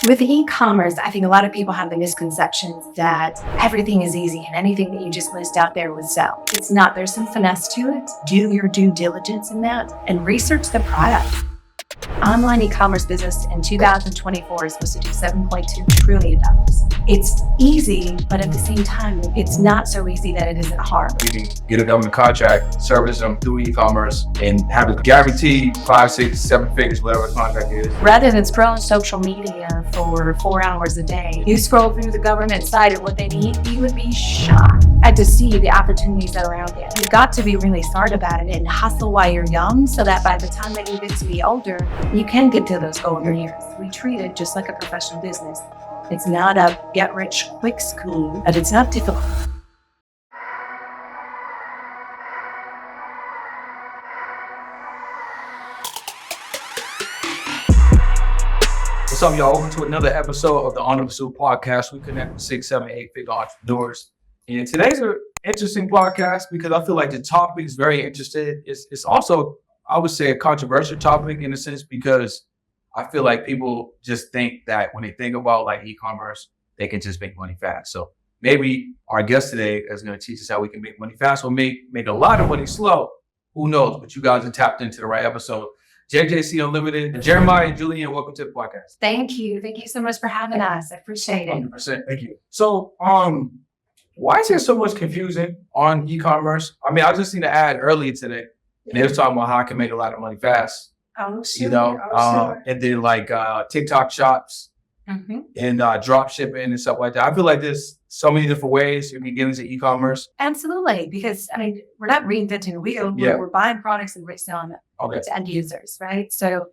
With e-commerce, I think a lot of people have the misconceptions that everything is easy and anything that you just list out there would sell. It's not. There's some finesse to it. Do your due diligence in that and research the product. Online e-commerce business in 2024 is supposed to do $7.2 trillion. It's easy, but at the same time, it's not so easy that it isn't hard. You can get a government contract, service them through e-commerce, and have it guaranteed 5, 6, 7 figures, whatever the contract is. Rather than scrolling social media for 4 hours a day, you scroll through the government site of what they need, you would be shocked at to see the opportunities that are out there. You've got to be really smart about it and hustle while you're young so that by the time that you get to be older, you can get to those golden years. We treat it just like a professional business. It's not a get-rich-quick scheme, but it's not difficult. What's up, y'all? Welcome to another episode of the On the Pursuit podcast. We connect with 6, 7, 8 figure entrepreneurs. And today's an interesting podcast because I feel like the topic is very interesting. It's also, I would say, a controversial topic in a sense because I feel like people just think that when they think about like e-commerce, they can just make money fast. So maybe our guest today is going to teach us how we can make money fast or make a lot of money slow. Who knows? But you guys are tapped into the right episode. JJC Unlimited, Jeremiah and Julian, welcome to the podcast. Thank you. Thank you so much for having us. I appreciate it. 100%. Thank you. So, why is there so much confusion on e-commerce? I mean, I just seen an ad earlier today, and they was talking about how I can make a lot of money fast. Oh, sure. You know, and then like TikTok shops and drop shipping and stuff like that. I feel like there's so many different ways you can get into e-commerce. Absolutely, because I mean, we're not reinventing the wheel. We're buying products and reselling them to end users, right? So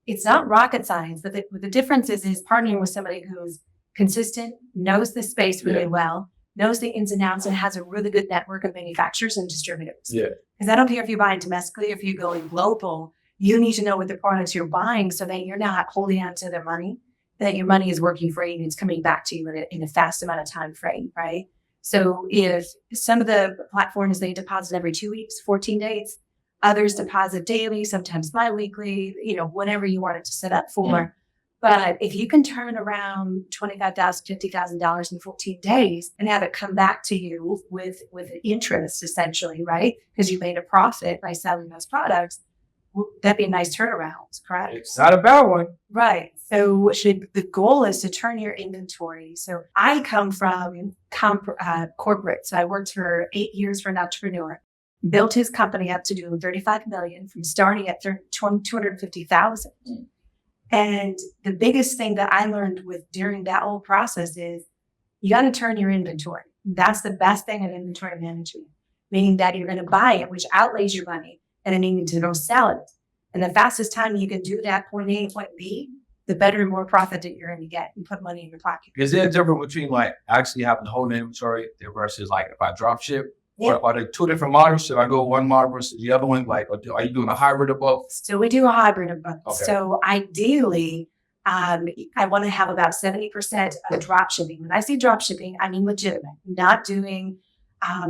it's not rocket science. But the difference is partnering with somebody who's consistent, knows the space really well, knows the ins and outs, and has a really good network of manufacturers and distributors. Yeah. Because I don't care if you're buying domestically, if you're going global. You need to know what the products you're buying so that you're not holding on to their money, that your money is working for you and it's coming back to you in a fast amount of time frame, right? So if some of the platforms, they deposit every 2 weeks, 14 days, others deposit daily, sometimes bi-weekly, whenever you want it to set up for. But if you can turn around $25,000, $50,000 in 14 days and have it come back to you with interest, essentially, right? Because you made a profit by selling those products, that'd be a nice turnaround, correct? It's not a bad one. Right. So the goal is to turn your inventory. So I come from corporate. So I worked for 8 years for an entrepreneur, built his company up to do $35 million from starting at $250,000. And the biggest thing that I learned during that whole process is you got to turn your inventory. That's the best thing in inventory management, meaning that you're going to buy it, which outlays your money. And then you need to go sell it. And the fastest time you can do that, point A, point B, the better and more profit that you're going to get and put money in your pocket. Is there a difference between like actually having the whole inventory versus like if I drop ship? Yeah. Or are there two different models? Should I go one model versus the other one? Like, are you doing a hybrid of both? So we do a hybrid of both. Okay. So ideally, I want to have about 70% of drop shipping. When I say drop shipping, I mean legitimate, not doing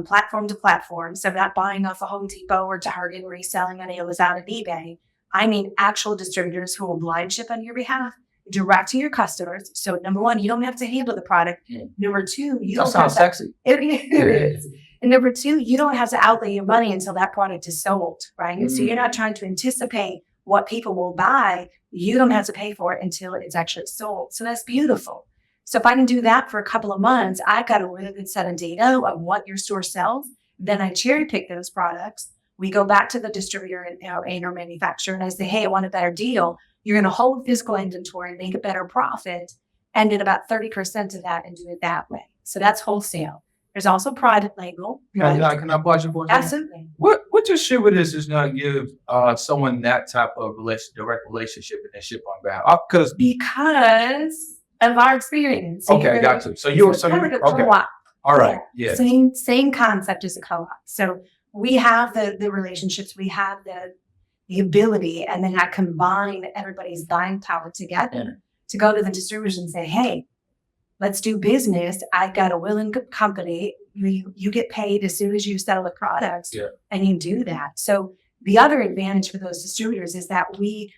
platform to platform. So not buying off a Home Depot or Target and reselling on Amazon and eBay. I mean actual distributors who will blind ship on your behalf, direct to your customers. So number one, you don't have to handle the product. Number two, you don't sounds sexy. It is. And number two, you don't have to outlay your money until that product is sold, right? So you're not trying to anticipate what people will buy. You don't have to pay for it until it's actually sold. So that's beautiful. So if I can do that for a couple of months, I've got a really good set of data of what your store sells. Then I cherry pick those products. We go back to the distributor and our manufacturer, and I say, hey, I want a better deal. You're going to hold physical inventory and make a better profit, and get about 30% of that and do it that way. So that's wholesale. There's also private label. Can I pause you for a second? Absolutely. What distributor is not give someone that type of direct relationship and then ship on behalf? Because of our experience. Okay, got you. So you were okay. Co-op. All right. Yeah. Same concept as a co-op. So we have the relationships, we have the ability, and then I combine everybody's buying power together to go to the distributors and say, hey, let's do business. I've got a willing company. You get paid as soon as you sell the products, and you do that. So the other advantage for those distributors is that we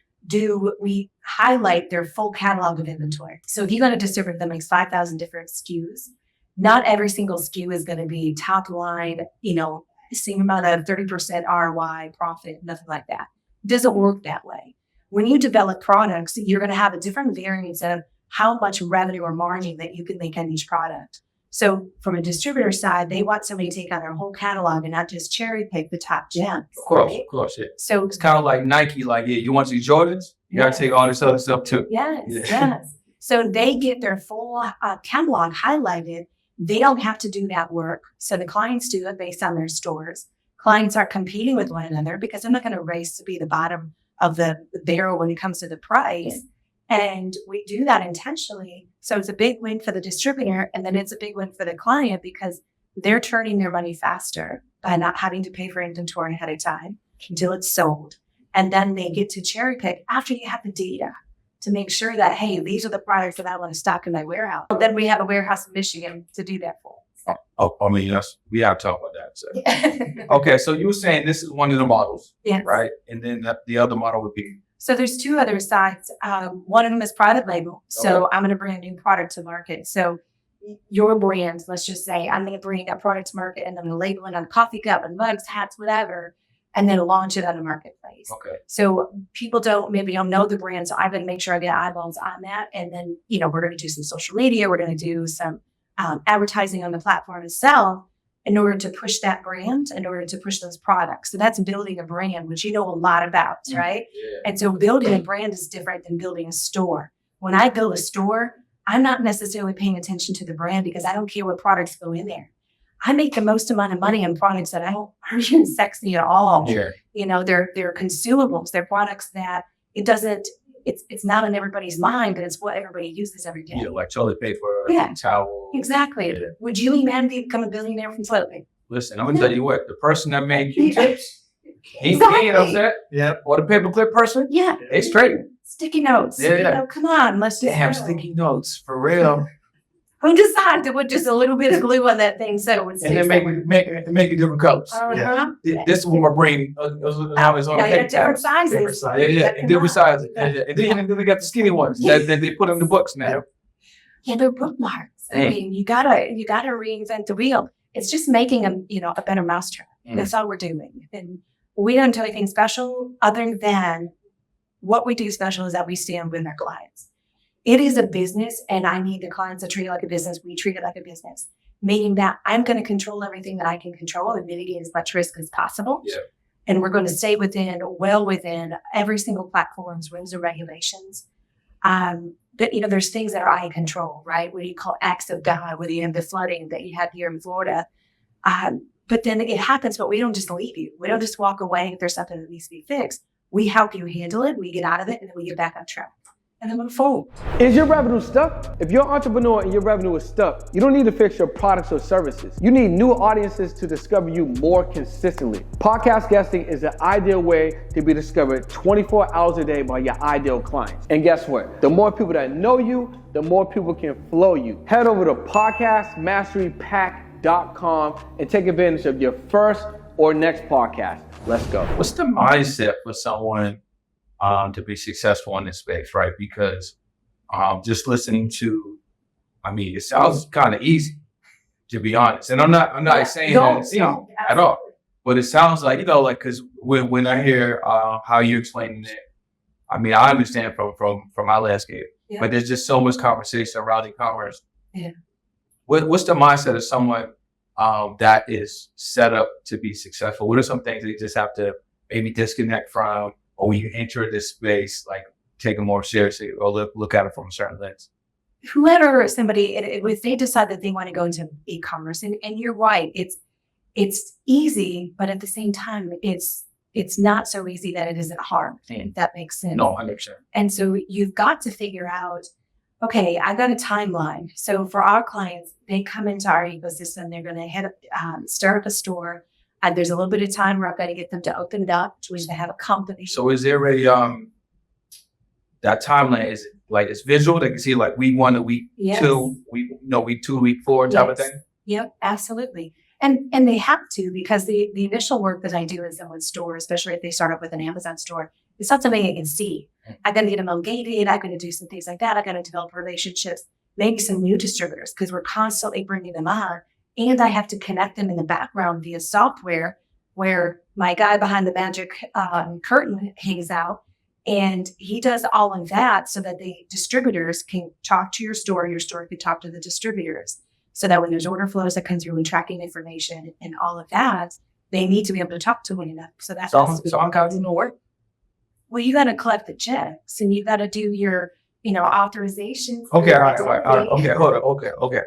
we highlight their full catalog of inventory. So if you go to a distributor that makes 5,000 different SKUs, not every single SKU is going to be top line, same amount of 30% ROI profit, nothing like that. It doesn't work that way. When you develop products, you're going to have a different variance of how much revenue or margin that you can make on each product. So from a distributor side, they want somebody to take on their whole catalog and not just cherry pick the top gems. Of course, yeah. So it's kind of like Nike, like, yeah, you want these Jordans? You got to take all this other stuff too. Yes. So they get their full catalog highlighted. They don't have to do that work. So the clients do it based on their stores. Clients aren't competing with one another because they're not going to race to be the bottom of the barrel when it comes to the price. And we do that intentionally. So it's a big win for the distributor, and then it's a big win for the client because they're turning their money faster by not having to pay for inventory ahead of time until it's sold. And then they get to cherry pick after you have the data to make sure that, hey, these are the products that I want to stock in my warehouse. Then we have a warehouse in Michigan to do that for. Yes, we have to talk about that. So. Okay, so you were saying this is one of the models, right? And then the other model would be? So there's two other sides. One of them is private label. So I'm going to bring a new product to market. So your brand, let's just say, I'm going to bring that product to market and I'm going to label it on a coffee cup and mugs, hats, whatever, and then launch it on the marketplace. Okay. So people don't know the brand. So I'm going to make sure I get eyeballs on that. And then, we're going to do some social media. We're going to do some advertising on the platform itself in order to push that brand, in order to push those products. So that's building a brand, which you know a lot about, right? Yeah. And so building a brand is different than building a store. When I build a store, I'm not necessarily paying attention to the brand because I don't care what products go in there. I make the most amount of money on products that aren't even sexy at all. Yeah. They're consumables. They're products that it's not in everybody's mind, but it's what everybody uses every day. Yeah, like toilet paper, towel. Exactly. Yeah. Would you man become a billionaire from toilet paper? Listen, I'm going to tell you what, the person that made Q-tips, he ain't upset. Yeah. Or the paperclip person, they straight. Sticky notes. Yeah. Come on, let's just have sticky notes, for real. Who decided to put just a little bit of glue on that thing so it would and then make it different colors. This is what my brain how it's on the different sizes. Different sizes. And then we got the skinny ones that they put in the books now. Yeah, they're bookmarks. I mean, you gotta reinvent the wheel. It's just making a better mousetrap. That's all we're doing. And we don't do anything special other than what we do special is that we stand with our clients. It is a business, and I need the clients to treat it like a business. We treat it like a business, meaning that I'm going to control everything that I can control and mitigate as much risk as possible. Yeah. And we're going to stay well within every single platform's rules and regulations. But, there's things that are out of control, right? What you call acts of God, whether you have the flooding that you had here in Florida. But then it happens, but we don't just leave you. We don't just walk away if there's something that needs to be fixed. We help you handle it. We get out of it, and then we get back on track. And then move forward. Is your revenue stuck? If you're an entrepreneur and your revenue is stuck, you don't need to fix your products or services. You need new audiences to discover you more consistently. Podcast guesting is the ideal way to be discovered 24 hours a day by your ideal clients. And guess what? The more people that know you, the more people can flow you. Head over to podcastmasterypack.com and take advantage of your first or next podcast. Let's go. What's the mindset for someone to be successful in this space, right? Because just listening to, it sounds kind of easy, to be honest. And I'm not saying that at all. But it sounds like, because when I hear how you're explaining it, I understand from my landscape, but there's just so much conversation around e-commerce. Yeah. What's the mindset of someone that is set up to be successful? What are some things that you just have to maybe disconnect from? Or when you enter this space, like take it more seriously or look at it from a certain lens? Whoever somebody, if they decide that they want to go into e-commerce, and you're right, it's easy, but at the same time, it's not so easy that it isn't hard. If that makes sense. No, 100%. And so you've got to figure out, okay, I've got a timeline. So for our clients, they come into our ecosystem, they're going to start up a store. And there's a little bit of time where I've got to get them to open it up, which means they have a company. So is there that timeline? Is it like it's visual? They can see like week 1 to week 2, week 2, week 4 type of thing? Yep, absolutely. And they have to, because the initial work that I do in someone's store, especially if they start up with an Amazon store, it's not something they can see. I got to get them elongated. I got to do some things like that. I got to develop relationships, maybe some new distributors, because we're constantly bringing them on. And I have to connect them in the background via software where my guy behind the magic curtain hangs out. And he does all of that so that the distributors can talk to your store can talk to the distributors. So that when there's order flows that come through and tracking information and all of that, they need to be able to talk to one another. So that's so I'm kind of doing the work. Well, you got to collect the checks and you got to do your, authorization. Okay, all right. Okay, hold on. Okay.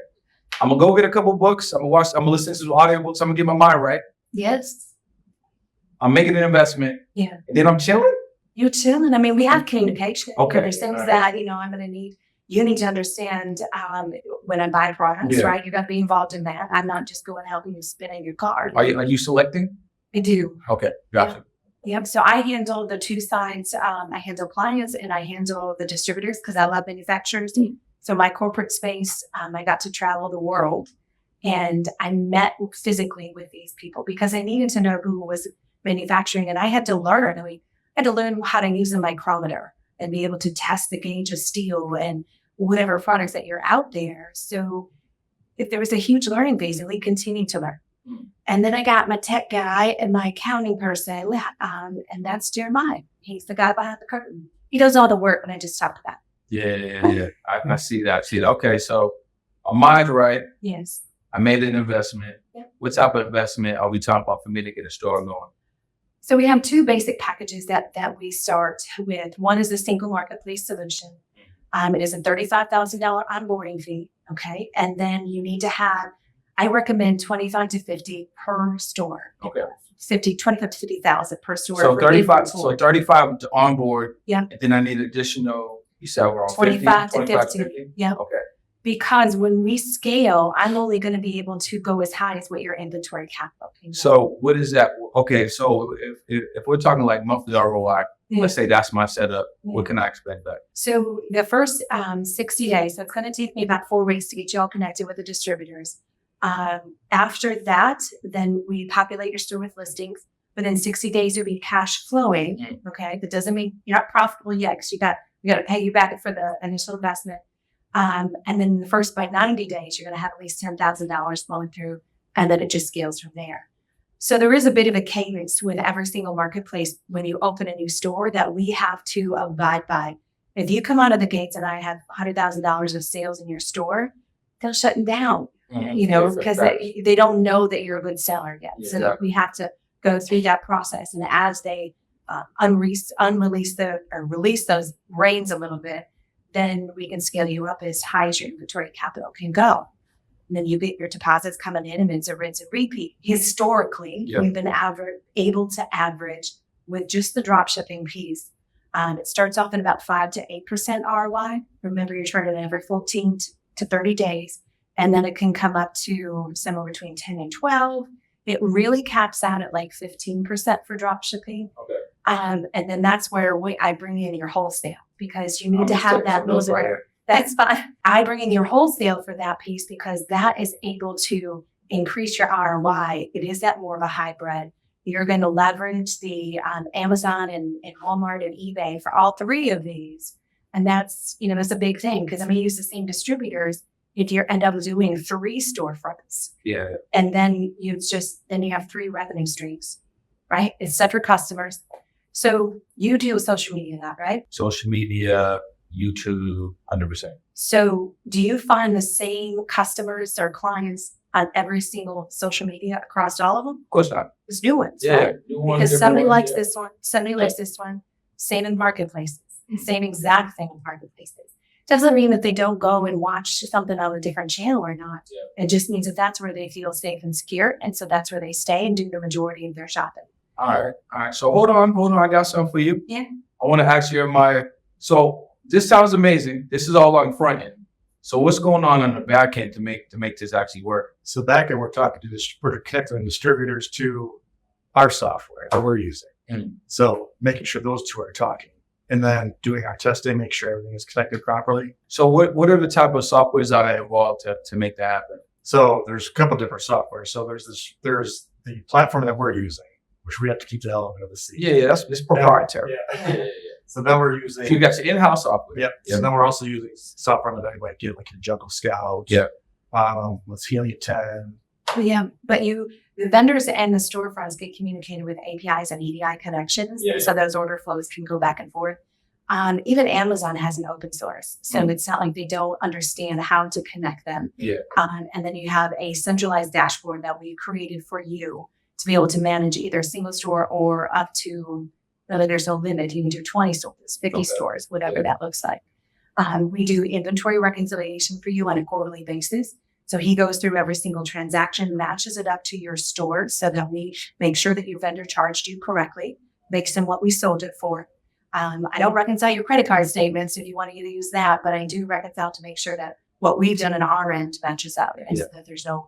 I'm gonna go get a couple books. I'm gonna listen to some audiobooks. I'm gonna get my mind right. Yes. I'm making an investment. Yeah. And then I'm chilling. You're chilling. I mean, we have communication. Okay. There's things that, I'm going to need. You need to understand when I buy products, right? You got to be involved in that. I'm not just going helping you spinning your card. Are you selecting? I do. Okay. Gotcha. Yep. So I handle the two sides. I handle clients and I handle the distributors because I love manufacturers. So my corporate space, I got to travel the world and I met physically with these people because I needed to know who was manufacturing and I had to learn. I had to learn how to use a micrometer and be able to test the gauge of steel and whatever products that you're out there. So if there was a huge learning phase and we continue to learn. And then I got my tech guy and my accounting person, and that's Jeremiah. He's the guy behind the curtain. He does all the work, and I just talk about it. Yeah. I see that. Okay, so my mind's right. Yes. I made an investment. Yep. What type of investment are we talking about for me to get a store going? So we have two basic packages that we start with. One is the single marketplace solution. It is a $35,000 onboarding fee. Okay. And then you need to have, I recommend 25 to 50 per store. Okay. 25 to 50,000 per store. So 35 to onboard. Yeah. And then I need additional, you said we're on 25 50, to 50. Yeah. Okay. Because when we scale, I'm only going to be able to go as high as what your inventory capital can go. So what is that? Okay. So if we're talking like monthly ROI, let's say that's my setup. What can I expect back? So the first 60 days, so it's going to take me about 4 weeks to get you all connected with the distributors. After that, then we populate your store with listings. Within 60 days, you'll be cash flowing. Okay. That doesn't mean you're not profitable yet because we got to pay you back for the initial investment. And then the first by 90 days, you're going to have at least $10,000 flowing through, and then it just scales from there. So there is a bit of a cadence with every single marketplace when you open a new store that we have to abide by. If you come out of the gates and I have $100,000 of sales in your store, they'll shut them down, because they don't know that you're a good seller yet. Yeah. So we have to go through that process. And as they release those reins a little bit, then we can scale you up as high as your inventory capital can go. And then you get your deposits coming in and it's a rinse and repeat. Historically, we've been able to average with just the drop shipping piece. It starts off at about 5 to 8% ROI. Remember, you're turning every 14 to 30 days. And then it can come up to somewhere between 10 and 12. It really caps out at like 15% for drop shipping. Okay. And then that's where I bring in your wholesale because you need to have that little bit. That's fine. I bring in your wholesale for that piece because that is able to increase your ROI. It is that more of a hybrid. You're going to leverage the Amazon and Walmart and eBay for all three of these. And that's, that's a big thing because I'm going to use the same distributors if you end up doing 3 storefronts. Yeah. And then you have 3 revenue streams, right? It's separate customers. So you do social media, that right? Social media, YouTube, 100%. So do you find the same customers or clients on every single social media across all of them? Of course not. There's new ones, right? New ones, because somebody likes this one, somebody likes this one. Same in marketplaces. Same exact thing in marketplaces. Doesn't mean that they don't go and watch something on a different channel or not. Yeah. It just means that that's where they feel safe and secure. And so that's where they stay and do the majority of their shopping. All right. So hold on. I got something for you. Yeah. I want to ask you, so this sounds amazing. This is all on front end. So what's going on the back end to make this actually work? So back end, we're connecting distributors to our software that we're using. And so making sure those two are talking and then doing our testing, make sure everything is connected properly. So what are the type of softwares that are involved to make that happen? So there's a couple different software. So there's the platform that we're using, which we have to keep the element of the seed. Yeah, it's proprietary. Yeah. So then we're using. So you got your in-house software. Yep. So then we're also using software that I like get, like in Jungle Scout. Yeah. Let's Helium 10. Yeah, but the vendors and the storefronts get communicated with APIs and EDI connections, so those order flows can go back and forth. Even Amazon has an open source, so it's not like they don't understand how to connect them. Yeah. And then you have a centralized dashboard that we created for you to be able to manage either a single store or up to, really, there's no limit. You can do 20 stores, 50 stores, whatever that looks like. We do inventory reconciliation for you on a quarterly basis. So he goes through every single transaction, matches it up to your store so that we make sure that your vendor charged you correctly, makes them what we sold it for. I don't reconcile your credit card statements if you want to use that, but I do reconcile to make sure that what we've done on our end matches up and so that there's no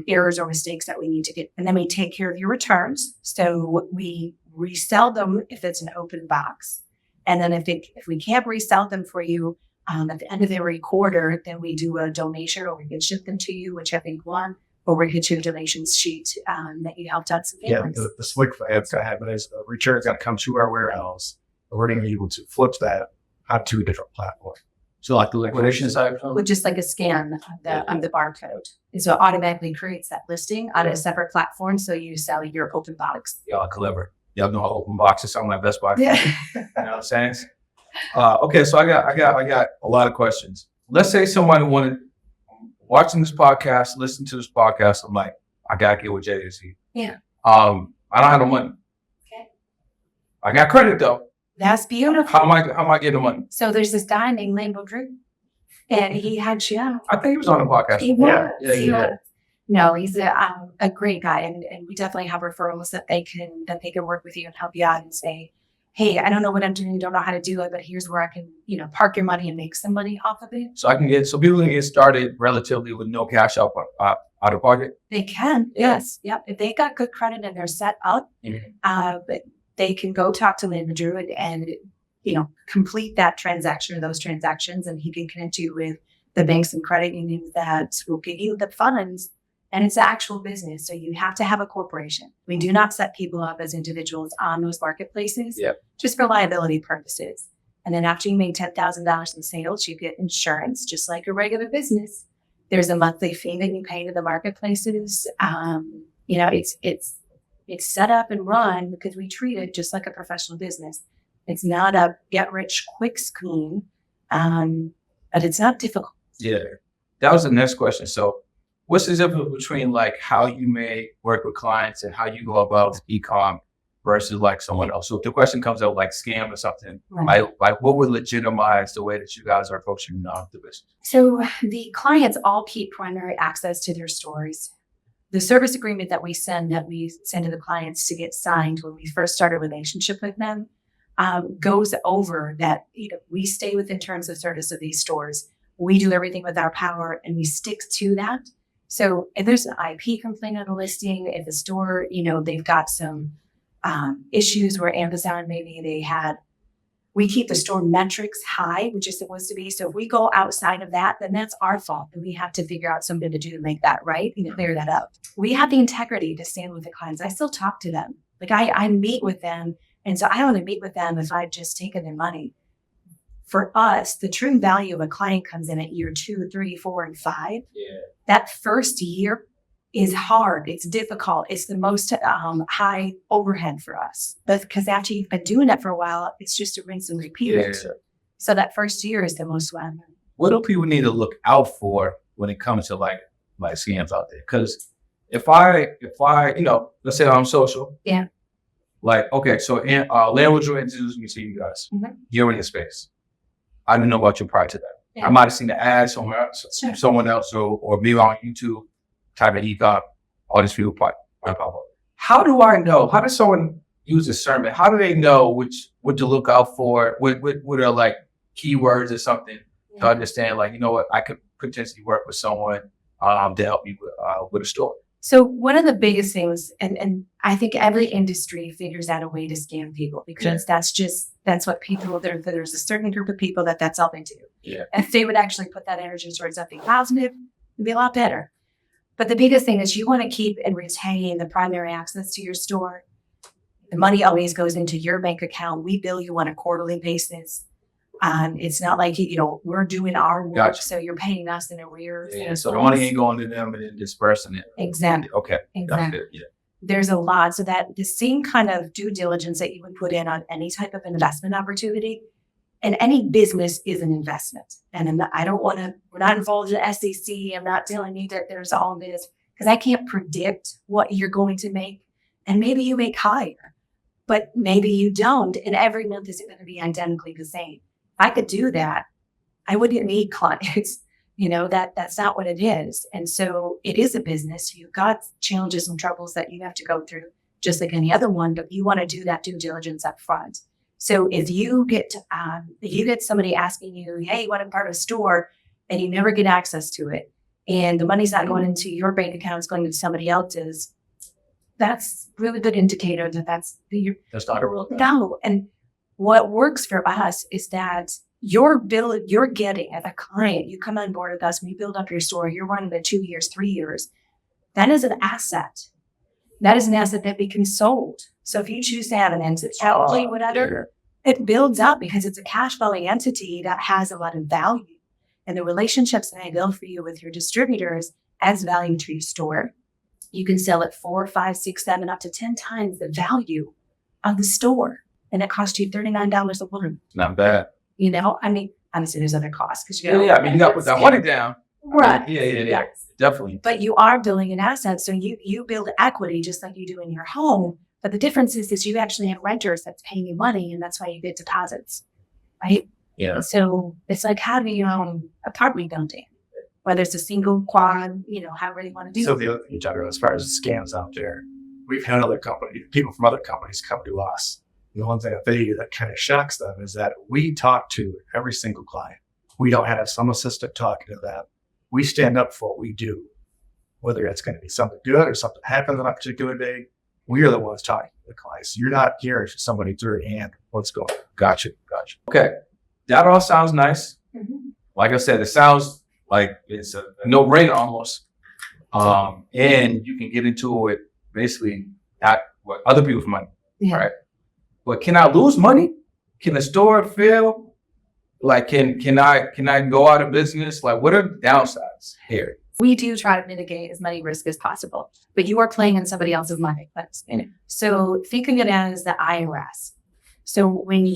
errors or mistakes that we need to get. And then we take care of your returns. So we resell them if it's an open box. And then if we can't resell them for you, at the end of every quarter, then we do a donation, or we can ship them to you, whichever you want, or we get you a donations sheet that you helped out some families. Yeah, the SWIC it's going to happen is the return's got to come to our warehouse. We're going to be able to flip that onto a different platform. So like the liquidation side of something? With just like a scan of the barcode. And so it automatically creates that listing on a separate platform, so you sell your open box. Y'all clever. Y'all know open boxes sound like Best Buy. Yeah. You know what I'm saying? Okay, so I got a lot of questions. Let's say somebody wanted watching this podcast, listen to this podcast. I'm like, I gotta get with JJC. Yeah. I don't have the money. Okay. I got credit though. That's beautiful. How am I getting the money? So there's this guy named Lambo Drew, and he had you. I think he was on the podcast. He was. Yeah. No, he's a great guy, and we definitely have referrals that they can work with you and help you out and say, hey, I don't know what I'm doing, don't know how to do it, but here's where I can, park your money and make some money off of it. So people can get started relatively with no cash out of pocket. They can, yes, yep. If they got good credit and they're set up, but they can go talk to Lynn Drew and complete that transaction or those transactions, and he can connect you with the banks and credit unions that will give you the funds. And it's an actual business. So you have to have a corporation. We do not set people up as individuals on those marketplaces, just for liability purposes. And then after you make $10,000 in sales, you get insurance, just like a regular business. There's a monthly fee that you pay to the marketplaces. It's set up and run because we treat it just like a professional business. It's not a get rich quick scheme, but it's not difficult. Yeah, that was the next question. So what's the difference between like how you may work with clients and how you go about e-com versus like someone else? So if the question comes out like scam or something, like what would legitimize the way that you guys are approaching the business? So the clients all keep primary access to their stores. The service agreement that we send to the clients to get signed when we first start a relationship with them goes over that we stay within terms of service of these stores. We do everything with our power and we stick to that. So if there's an IP complaint on a listing, if the store, they've got some issues where Amazon, we keep the store metrics high, which is supposed to be. So if we go outside of that, then that's our fault. And we have to figure out something to do to make that right and clear that up. We have the integrity to stand with the clients. I still talk to them. Like I meet with them. And so I only meet with them if I've just taken their money. For us, the true value of a client comes in at year 2, 3, 4, and 5. Yeah. That first year is hard. It's difficult. It's the most high overhead for us. But because after you've been doing it for a while, it's just a rinse and repeat. Yeah. So that first year is the most fun. What do people need to look out for when it comes to like scams out there? Because if I let's say I'm social. Yeah. Like, okay, so Landlord Drew introduced me to you guys. Mm-hmm. You're in your space. I didn't know about you prior to that. Yeah. I might have seen the ad somewhere else, someone else, or maybe on YouTube, type of e-com, all these people pop up. How do I know? How does someone use discernment? How do they know what to look out for? What are like keywords or something to understand? Like, what, I could potentially work with someone to help me with a store. So one of the biggest things, and I think every industry figures out a way to scam people because that's what people, there's a certain group of people that's all they do. Yeah. If they would actually put that energy towards something positive, it'd be a lot better. But the biggest thing is you want to keep and retain the primary access to your store. The money always goes into your bank account. We bill you on a quarterly basis. It's not like, we're doing our work, Gotcha. so you're paying us in arrears. Yeah, so the money ain't going to them and then dispersing it. Exactly. Okay. Exactly. Yeah. There's a lot. So that the same kind of due diligence that you would put in on any type of investment opportunity, and any business is an investment. And we're not involved in SEC. I'm not telling you that there's all this, because I can't predict what you're going to make. And maybe you make higher, but maybe you don't. And every month is going to be identically the same. If I could do that, I wouldn't need clients. That's not what it is. And so it is a business. You've got challenges and troubles that you have to go through, just like any other one, but you want to do that due diligence up front. So if you get somebody asking you, hey, you want to part of a store, and you never get access to it, and the money's not going into your bank account, it's going to somebody else's, that's a really good indicator that's not a real. No. And what works for us is that you're getting as a client, you come on board with us, we build up your store, you're running it 2 years, 3 years. That is an asset. That is an asset that becomes sold. So if you choose to have an exit strategy, whatever, it builds up because it's a cash flowing entity that has a lot of value. And the relationships that I build for you with your distributors adds value to your store. You can sell it 4, 5, 6, 7, up to 10 times the value of the store. And it costs you $39 a month. Not bad. Honestly, there's other costs. Because you got to put that money down. Right. Yeah. Definitely. But you are building an asset. So you build equity just like you do in your home. But the difference is you actually have renters that's paying you money, and that's why you get deposits. Right? Yeah. So it's like having your own apartment building, whether it's a single, quad, however you want to do. So the other thing, General, as far as scams out there, we've had people from other companies come to us. And the one thing that kind of shocks them is that we talk to every single client. We don't have some assistant talking to them. We stand up for what we do, whether it's going to be something good or something happens on a particular day. We are the ones talking to the clients. You're not here if somebody threw a hand. Let's go. Gotcha. Okay. That all sounds nice. Mm-hmm. Like I said, it sounds like it's a no-brainer almost. And you can get into it basically at other people's money. Yeah. Right? But can I lose money? Can the store fail? Like, can I go out of business? Like, what are the downsides here? We do try to mitigate as many risks as possible, but you are playing in somebody else's money. So think of it as the IRS. So when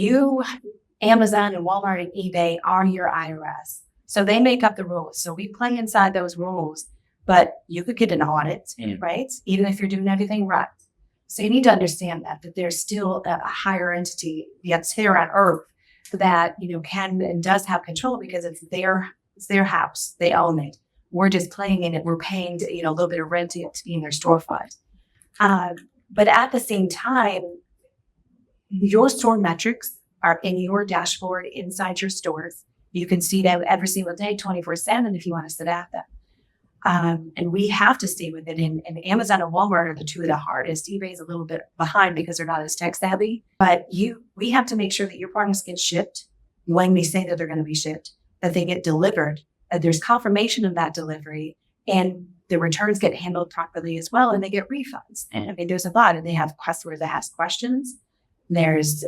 Amazon and Walmart and eBay are your IRS. So they make up the rules. So we play inside those rules, but you could get an audit, right? Even if you're doing everything right. So you need to understand that there's still a higher entity that's here on earth that, can and does have control because it's their house. They own it. We're just playing in it. We're paying, a little bit of rent to be in their storefront. But at the same time, your store metrics are in your dashboard inside your stores. You can see them every single day, 24/7, if you want to sit at them. And we have to stay with it. And Amazon and Walmart are the two of the hardest. eBay is a little bit behind because they're not as tech savvy. But we have to make sure that your products get shipped when we say that they're going to be shipped, that they get delivered, that there's confirmation of that delivery, and the returns get handled properly as well, and they get refunds. And there's a lot, and they have customers that ask questions. There's,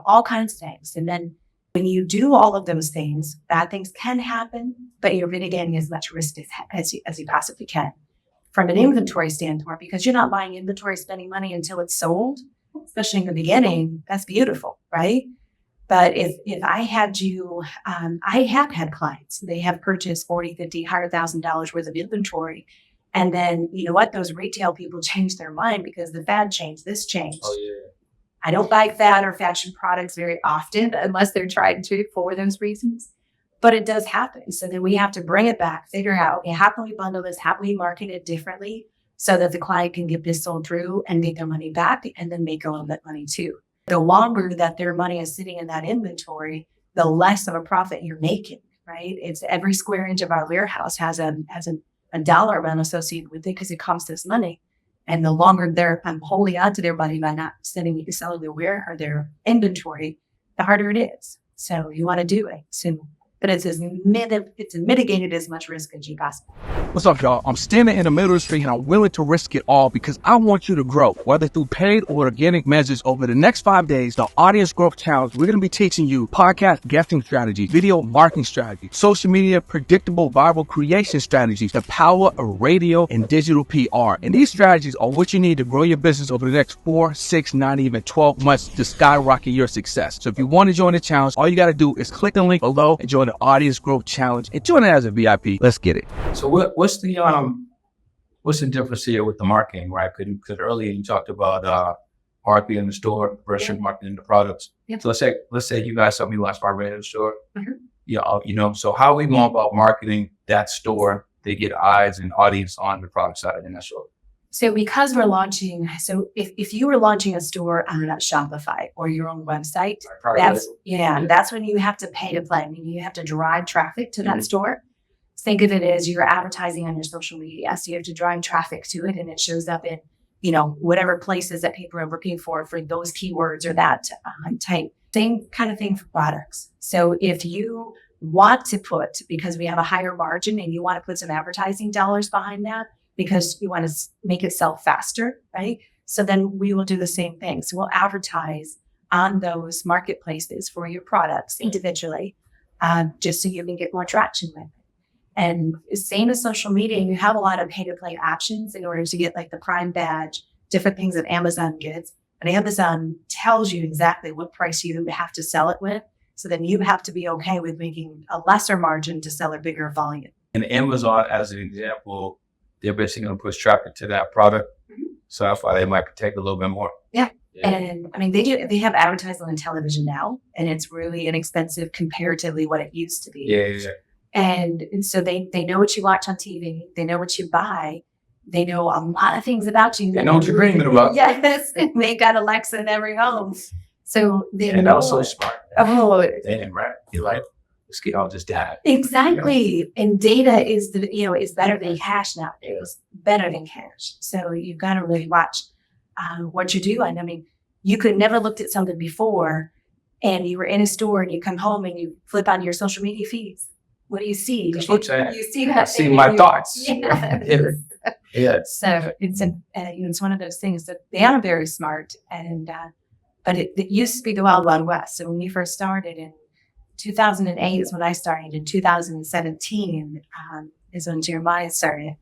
all kinds of things. And then when you do all of those things, bad things can happen, but you're mitigating as much risk as you possibly can. From an inventory standpoint, because you're not buying inventory, spending money until it's sold, especially in the beginning, that's beautiful, right? But if I had you, I have had clients, they have purchased $40,000, $50,000, $100,000 worth of inventory. And then, those retail people changed their mind because the fad changed, this changed. Oh, yeah. I don't buy fad or fashion products very often unless they're tried to for those reasons. But it does happen. So then we have to bring it back, figure out, how can we bundle this? How can we market it differently so that the client can get this sold through and get their money back and then make a little bit money too? The longer that their money is sitting in that inventory, the less of a profit you're making, right? It's every square inch of our warehouse has a dollar amount associated with it because it costs us money. And the longer they're holding on to their money by not selling their inventory, the harder it is. So you want to do it. So but it's mitigated as much risk as you possibly. What's up, y'all? I'm standing in the middle of the street and I'm willing to risk it all because I want you to grow, whether through paid or organic measures. Over the next 5 days, the Audience Growth Challenge, we're going to be teaching you podcast guesting strategies, video marketing strategies, social media predictable viral creation strategies, the power of radio and digital PR. And these strategies are what you need to grow your business over the next 4, 6, 9, even 12 months to skyrocket your success. So if you want to join the challenge, all you got to do is click the link below and join the Audience Growth Challenge and join it as a VIP. Let's get it. So what's the difference here with the marketing, right? Because earlier you talked about marketing in the store versus marketing the products. Yep. So let's say you guys help me launch my radio store. Mm-hmm. So how are we going about marketing that store to get eyes and audience on the product side in that store? So because we're launching, if you were launching a store on Shopify or your own website, that's when you have to pay to play. I mean, you have to drive traffic to that store. Think of it as you're advertising on your social media. So you have to drive traffic to it, and it shows up in, whatever places that people are looking for those keywords or that type. Same kind of thing for products. So if you want to because we have a higher margin and you want to put some advertising dollars behind that because you want to make it sell faster, right? So then we will do the same thing. So we'll advertise on those marketplaces for your products individually, just so you can get more traction with it. And same as social media, you have a lot of pay-to-play options in order to get like the Prime badge, different things that Amazon gets. And Amazon tells you exactly what price you have to sell it with. So then you have to be okay with making a lesser margin to sell a bigger volume. And Amazon, as an example, they're basically going to push traffic to that product. Mm-hmm. So that's why they might take a little bit more. Yeah. And I mean, they have advertising on television now, and it's really inexpensive comparatively what it used to be. Yeah. And so they know what you watch on TV. They know what you buy. They know a lot of things about you. They know what you're dreaming about. Yes. And they got Alexa in every home. So they know. And also smart. Oh. And right. You're like, let's get all this data. Exactly. And data is is better than cash nowadays. Better than cash. So you've got to really watch what you're doing. I mean, you could never looked at something before and you were in a store and you come home and you flip on your social media feeds. What do you see? You see that. I see my thoughts. Yeah. So it's one of those things that they are very smart, and but it used to be the Wild Wild West. So when you first started in 2008 is when I started. In 2017 is when Jeremiah started.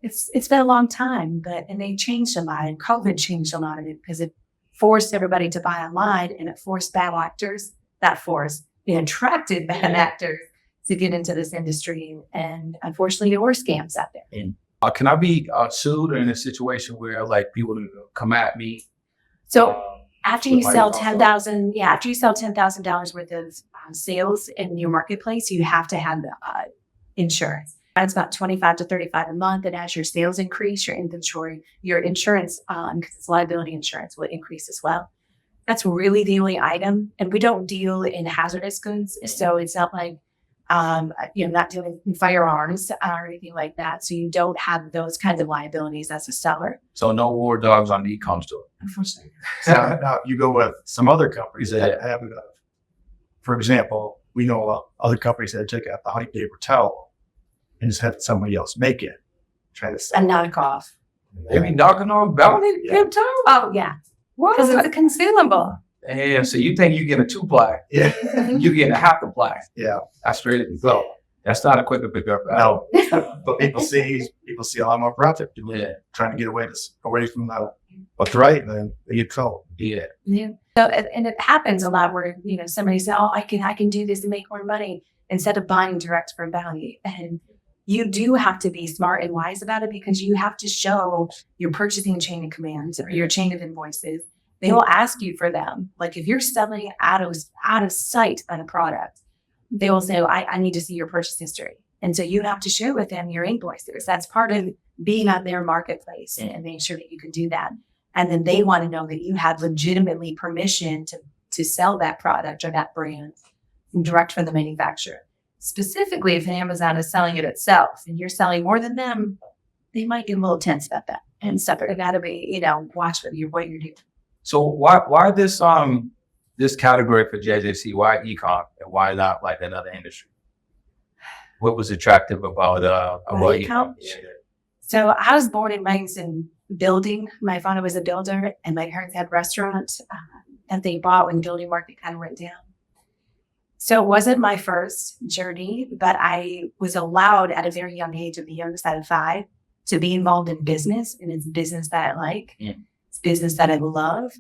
It's been a long time, and they changed a lot, and COVID changed a lot of it because it forced everybody to buy online, and it forced bad actors. It attracted bad actors to get into this industry. And unfortunately, there were scams out there. And can I be sued in a situation where like people come at me? So after you sell $10,000 worth of sales in your marketplace, you have to have insurance. It's about $25 to $35 a month. And as your sales increase, your insurance, because it's liability insurance, will increase as well. That's really the only item. And we don't deal in hazardous goods. So it's not like, not dealing in firearms or anything like that. So you don't have those kinds of liabilities as a seller. So no war dogs on the e-com store. Unfortunately. Now you go with some other companies that have, for example, we know other companies that take out the honey paper towel and just have somebody else make it. Try to sell a knockoff. They be knocking on bounty paper towel? Oh, yeah. What? Because it's a consumable. Yeah, so you think you get a 2-ply. Yeah. You get a half-a-ply. Yeah. That's ready to go. That's not a quicker pickup. No. But people see a lot more profit. Trying to get away from what's right, and then they get trouble. Yeah. So, and it happens a lot where, somebody says, oh, I can do this and make more money instead of buying direct from bounty. And you do have to be smart and wise about it because you have to show your purchasing chain of commands or your chain of invoices. They will ask you for them. Like if you're selling out of sight on a product, they will say, I need to see your purchase history. And so you have to share with them your invoices. That's part of being on their marketplace and make sure that you can do that. And then they want to know that you have legitimately permission to sell that product or that brand direct from the manufacturer. Specifically, if Amazon is selling it itself and you're selling more than them, they might get a little tense about that and stuff. You got to be, watch what you're doing. So why this category for JJC? Why e-com and why not like another industry? What was attractive about you? So I was born and raised in building. My father was a builder, and my parents had restaurants that they bought when building market kind of went down. So it wasn't my first journey, but I was allowed at a very young age, at the youngest out of 5, to be involved in business, and it's business that I like. It's business that I love.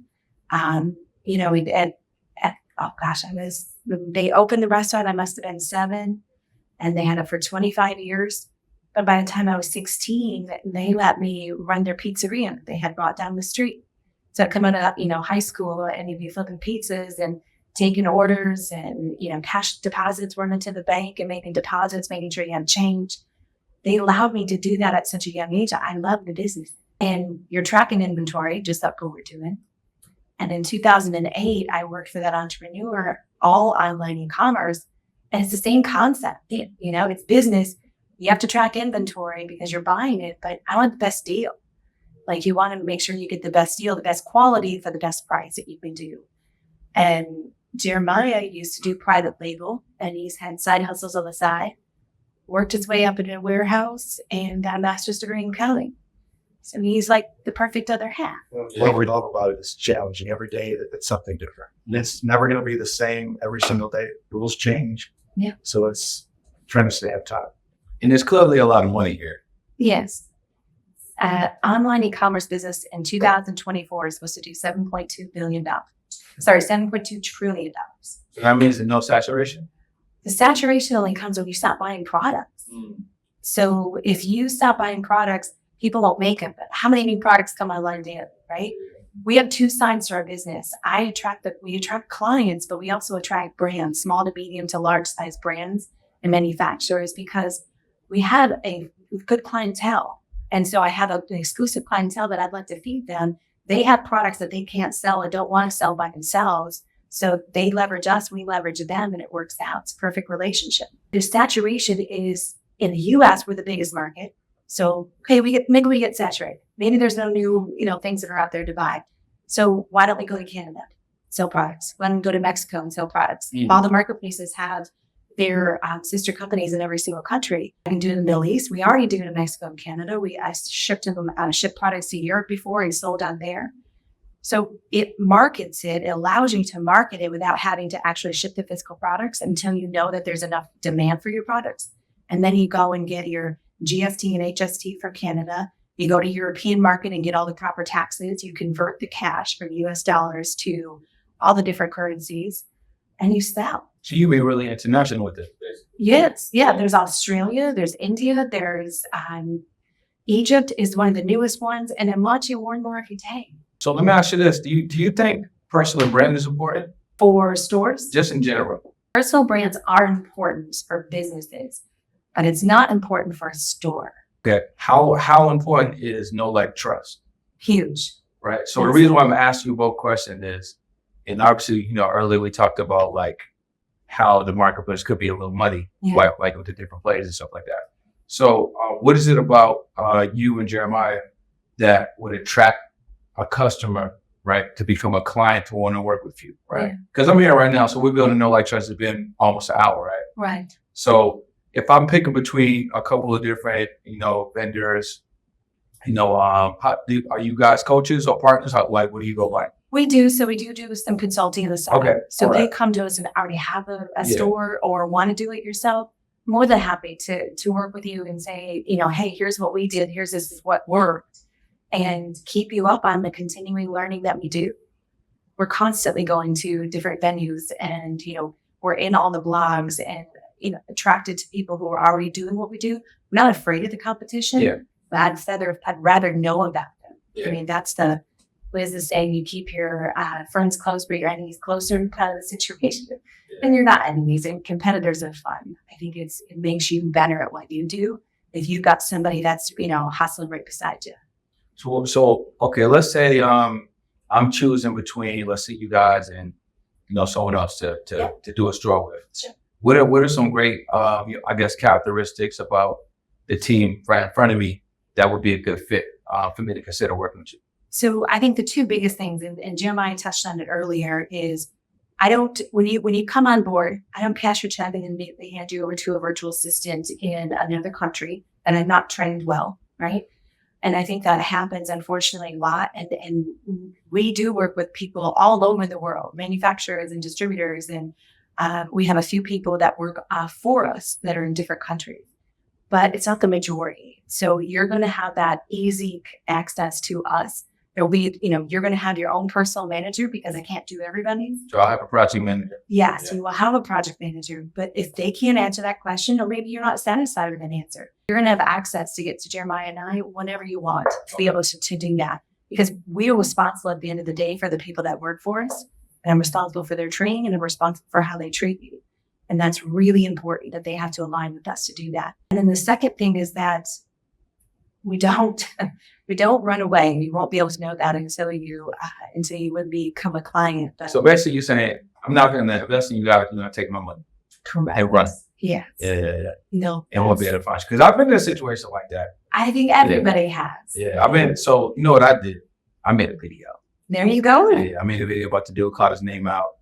They opened the restaurant. I must have been 7, and they had it for 25 years. But by the time I was 16, they let me run their pizzeria. They had brought down the street. So coming out of, high school, and you'd be flipping pizzas and taking orders and, cash deposits, running to the bank and making deposits, making sure you had change. They allowed me to do that at such a young age. I love the business. And you're tracking inventory, just like what we're doing. And in 2008, I worked for that entrepreneur, all online e-commerce. And it's the same concept. It's business. You have to track inventory because you're buying it, but I want the best deal. Like, you want to make sure you get the best deal, the best quality for the best price that you can do. And Jeremiah used to do private label, and he's had side hustles on the side, worked his way up in a warehouse, and got a master's degree in accounting. So he's like the perfect other half. What we love about it is challenging every day. It's something different. And it's never going to be the same every single day. Rules change. Yeah. So it's trying to stay on top. And there's clearly a lot of money here. Yes. Online e-commerce business in 2024 is supposed to do $7.2 billion. Sorry, $7.2 trillion. So that means there's no saturation? The saturation only comes when you stop buying products. So if you stop buying products, people won't make them. But how many new products come online daily, right? We have 2 sides to our business. We attract clients, but we also attract brands, small to medium to large size brands and manufacturers, because we have a good clientele. And so I have an exclusive clientele that I'd like to feed them. They have products that they can't sell or don't want to sell by themselves. So they leverage us, we leverage them, and it works out. It's a perfect relationship. The saturation is in the US, we're the biggest market. So, okay, maybe we get saturated. Maybe there's no new, things that are out there to buy. So why don't we go to Canada, sell products? Why don't we go to Mexico and sell products? All the marketplaces have their sister companies in every single country. I can do it in the Middle East. We already do it in Mexico and Canada. I shipped products to Europe before and sold on there. So it markets it. It allows you to market it without having to actually ship the physical products until you know that there's enough demand for your products. And then you go and get your GST and HST from Canada. You go to European market and get all the proper taxes. You convert the cash from US dollars to all the different currencies, and you sell. So you be really international with this. Yes. Yeah. There's Australia, there's India, there's Egypt is one of the newest ones, and I'm launching more and more every day. So let me ask you this. Do you think personal brand is important? For stores? Just in general. Personal brands are important for businesses, but it's not important for a store. Okay. How important is trust? Huge. Right. So the reason why I'm asking you both questions is, and obviously, earlier we talked about how the marketplace could be a little muddy, like with the different players and stuff like that. So what is it about you and Jeremiah that would attract a customer, right, to become a client to want to work with you, right? Because I'm here right now, so we're building No Like Trust has been almost an hour, right? Right. So if I'm picking between a couple of different, vendors, are you guys coaches or partners? What do you go by? We do. So we do some consulting on the side. Okay. So they come to us and already have a store or want to do it yourself. More than happy to work with you and say, hey, here's what we did. This is what worked, and keep you up on the continuing learning that we do. We're constantly going to different venues, and, we're in all the blogs and, attracted to people who are already doing what we do. We're not afraid of the competition, but I'd rather know about them. Yeah. I mean, that's what is the saying? You keep your friends close, but your enemies closer, kind of the situation. And you're not enemies, and competitors are fun. I think it makes you better at what you do if you've got somebody that's, hustling right beside you. So okay, let's say I'm choosing between, let's say, you guys and someone else to do a store with. Sure. What are some great characteristics about the team right in front of me that would be a good fit for me to consider working with you? So I think the 2 biggest things, and Jeremiah touched on it earlier, is when you come on board, I don't cash your check and immediately hand you over to a virtual assistant in another country and I'm not trained well, right? And I think that happens, unfortunately, a lot. And we do work with people all over the world, manufacturers and distributors. And we have a few people that work for us that are in different countries, but it's not the majority. So you're going to have that easy access to us. There'll be, you're going to have your own personal manager because I can't do everybody's. So I'll have a project manager. Yes, you will have a project manager, but if they can't answer that question, or maybe you're not satisfied with an answer, you're going to have access to get to Jeremiah and I whenever you want to be able to do that, because we are responsible at the end of the day for the people that work for us, and I'm responsible for their training and I'm responsible for how they treat you. And that's really important that they have to align with us to do that. And then the second thing is that we don't run away. You won't be able to know that until you would become a client. But So basically you're saying, I'm not going to invest in you guys, you're going to take my money correct. and run. Yes. Yeah. No. And won't be able to find you. Because I've been in a situation like that. I think everybody has. Yeah. So you know what I did? I made a video. There you go. Yeah. I made a video about the dude, called his name out,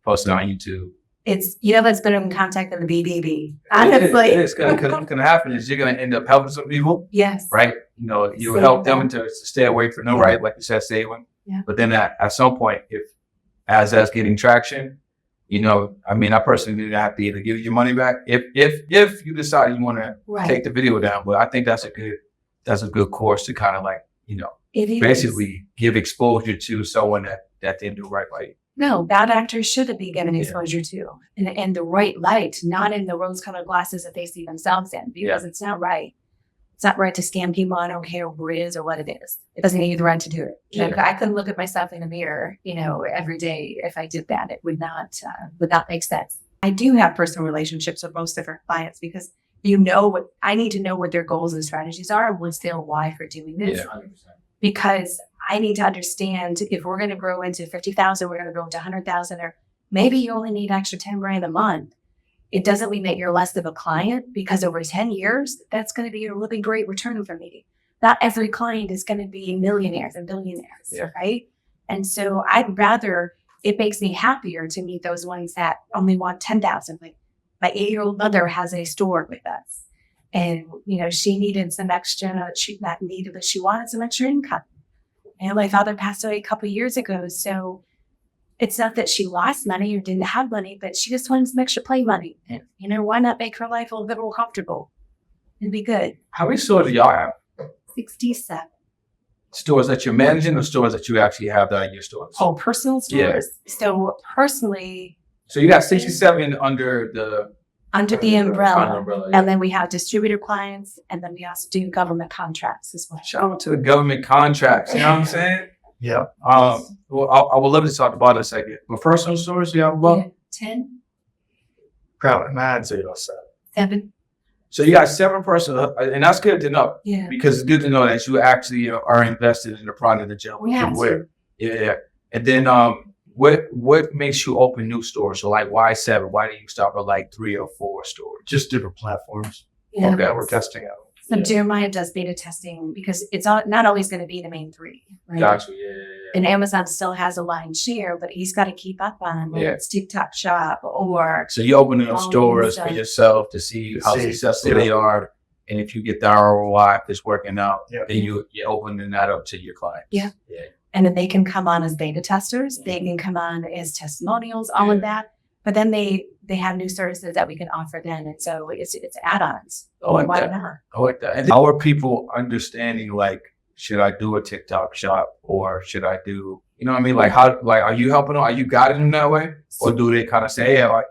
posted on YouTube. It's, that's been in contact with the BBB. Honestly. It is, because what's going to happen is you're going to end up helping some people. Yes. Right? You'll help them to stay away from them, right? Like you said, saving. Yeah. But then at some point, as that's getting traction, I personally didn't have to either give you your money back if you decide you want to take the video down. But I think that's a good course to kind of basically give exposure to someone that didn't do right by you. No, bad actors should be given exposure to, and the right light, not in the rose-colored glasses that they see themselves in, because it's not right. It's not right to scam people. I don't care who it is or what it is. It doesn't give you the right to do it. Yeah. I couldn't look at myself in the mirror, every day. If I did that, it would not make sense. I do have personal relationships with most of our clients because I need to know what their goals and strategies are and what's their why for doing this. Yeah, 100%. Because I need to understand if we're going to grow into 50,000, we're going to grow into 100,000, or maybe you only need extra 10 grand a month. It doesn't mean that you're less of a client, because over 10 years, that's going to be a really great return for me. Not every client is going to be millionaires and billionaires, right? And so it makes me happier to meet those ones that only want 10,000. Like my 8-year-old mother has a store with us. And, she needed some extra, she wanted some extra income. And my father passed away a couple of years ago. So it's not that she lost money or didn't have money, but she just wanted some extra play money. And, why not make her life a little bit more comfortable and be good? How many stores do y'all have? 67. Stores that you're managing or stores that you actually have that are your stores? Oh, personal stores. Yeah. So personally. So you got 67 under the umbrella. And then we have distributor clients, and then we also do government contracts as well. Shout out to the government contracts, you know what I'm saying? Yeah. Well, I would love to talk about it a second. But personal stores, you have about 10? Probably 9, 0, 7. So you got 7 personal, and that's good to know. Yeah. Because it's good to know that you actually are invested in the product that you're with. Yeah. And then what makes you open new stores? So why 7? Why do you start with 3 or 4 stores? Just different platforms. Yeah. Okay, we're testing out. So Jeremiah does beta testing because it's not always going to be the main 3. Right? Gotcha. Yeah. And Amazon still has a lion's share, but he's got to keep up on whether it's TikTok Shop or. So you open up stores for yourself to see how successful they are, and if you get the ROI, if it's working out, then you're opening that up to your clients. Yeah. And then they can come on as beta testers. They can come on as testimonials, all of that. But then they have new services that we can offer then. And so it's add-ons. I like that. And how are people understanding, should I do a TikTok shop or should I do, you know what I mean? Are you helping them? Are you guiding them that way? Or do they kind of say, hey,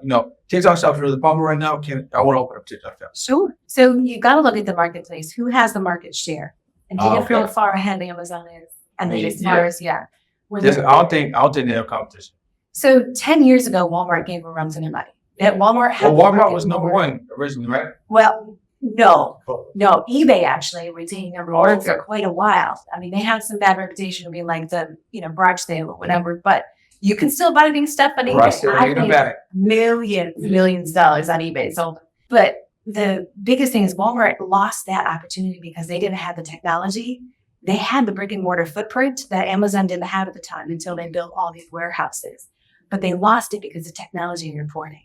TikTok shop's really pumping right now. I want to open up TikTok shop. Sure. So you got to look at the marketplace. Who has the market share? And do you feel far ahead Amazon is? And then as far as, I don't think they have competition. So 10 years ago, Walmart gave a run to their money. Walmart was number 1 originally, right? Well, no. eBay actually retained number 1 for quite a while. I mean, they had some bad reputation of being like the, garage sale or whatever, but you can still buy things stuff on eBay. I think millions of dollars on eBay sold. But the biggest thing is Walmart lost that opportunity because they didn't have the technology. They had the brick and mortar footprint that Amazon didn't have at the time until they built all these warehouses. but they lost it because of technology and reporting.